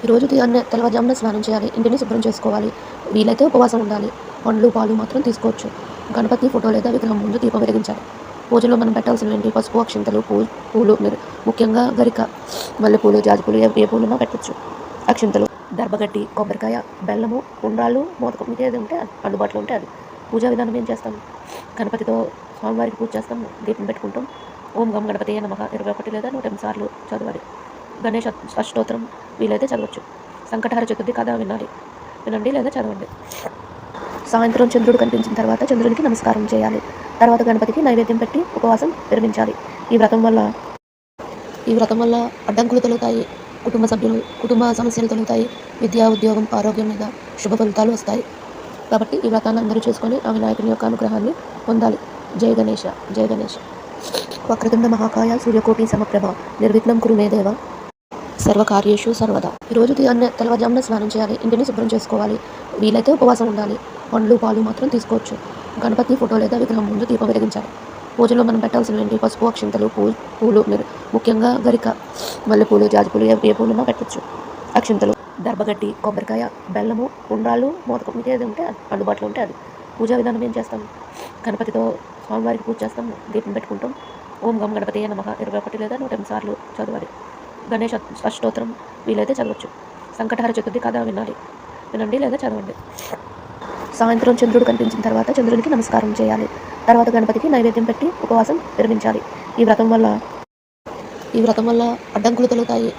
రోజు ఉదయాన్నే తెల్లవారుజామున స్నానం చేయాలి. ఇంటిని శుభ్రం చేసుకోవాలి. వీలైతే ఉపవాసం ఉండాలి. పండ్లు, పాలు మాత్రం తీసుకోవచ్చు. గణపతి ఫోటో లేదా విగ్రహం ముందు దీపం వెలిగించాలి. పూజలో మనం పెట్టాల్సినవేంటి? పసుపు, అక్షింతలు, పూలు ముఖ్యంగా గరిక, మల్లెపూలు, జాజిపూలు ఏ పూలున్నా పెట్టొచ్చు. అక్షింతలు, దర్భగడ్డి, కొబ్బరికాయ, బెల్లము, ఉండ్రాళ్ళు, మోదకం మీకేది ఉంటే అది అందుబాటులో ఉంటే అది. పూజా విధానం ఏం చేస్తాం? గణపతితో స్వామివారికి పూజ చేస్తాం. దీపం పెట్టుకుంటాం. ఓం గం గణపతియే నమః 21 లేదా 108 సార్లు చదవాలి. గణేష్ అష్టోత్తరం వీలైతే చదవచ్చు. సంకటహర చతుర్థి కథ వినండి లేదా చదవండి. సాయంత్రం చంద్రుడు కనిపించిన తర్వాత చంద్రునికి నమస్కారం చేయాలి. తర్వాత గణపతికి నైవేద్యం పెట్టి ఉపవాసం విరమించాలి. ఈ వ్రతం వల్ల అడ్డంకులు తొలుగుతాయి. కుటుంబ సమస్యలు తొలుగుతాయి. విద్య, ఉద్యోగం, ఆరోగ్యం మీద శుభ ఫలితాలు వస్తాయి. కాబట్టి ఈ వ్రతాన్ని అందరూ చేసుకొని ఆ వినాయకుని యొక్క అనుగ్రహాన్ని పొందాలి. జయ గణేష, జయ గణేష. వక్రతుండ మహాకాయ సూర్యకోటి సమప్రభ నిర్విఘ్నం కురు మే దేవ సర్వకార్యేషు సర్వదా. రోజు ఉదయాన్నే తెల్లవారుజామున స్నానం చేయాలి. ఇంటిని శుభ్రం చేసుకోవాలి. వీలైతే ఉపవాసం ఉండాలి. పండ్లు, పాలు మాత్రం తీసుకోవచ్చు. గణపతి ఫోటో లేదా విగ్రహం ముందు దీపం వెలిగించాలి. పూజలో మనం పెట్టాల్సినవేంటి? పసుపు, అక్షింతలు, పూలు ముఖ్యంగా గరిక, మల్లెపూలు, జాజిపూలు ఏ పూలున్నా పెట్టొచ్చు. అక్షింతలు, దర్భగడ్డి, కొబ్బరికాయ, బెల్లము, ఉండ్రాళ్ళు, మోదకం మీకేది ఉంటే అది అందుబాటులో ఉంటే అది. పూజా విధానం ఏం చేస్తాం? గణపతితో స్వామివారికి పూజ చేస్తాం. దీపం పెట్టుకుంటాం. ఓం గం గణపతియే నమః 21 లేదా 108 సార్లు చదవాలి. గణేష్ అష్టోత్తరం వీలైతే చదవచ్చు. సంకటహర చతుర్థి కథ వినండి లేదా చదవండి. సాయంత్రం చంద్రుడు కనిపించిన తర్వాత చంద్రునికి నమస్కారం చేయాలి. తర్వాత గణపతికి నైవేద్యం పెట్టి ఉపవాసం విరమించాలి. ఈ వ్రతం వల్ల అడ్డంకులు తొలుగుతాయి.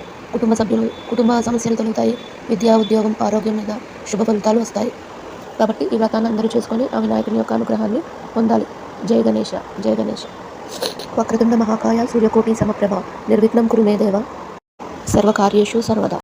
కుటుంబ సమస్యలు తొలుగుతాయి. విద్య, ఉద్యోగం, ఆరోగ్యం మీద శుభ ఫలితాలు వస్తాయి. కాబట్టి ఈ వ్రతాన్ని అందరూ చేసుకొని ఆ వినాయకుని యొక్క అనుగ్రహాన్ని పొందాలి. జయ గణేష, జయ గణేష. వక్రతుండ మహాకాయ సూర్యకోటి సమప్రభ నిర్విఘ్నం కురు మే దేవ సర్వకార్యేషు సర్వదా.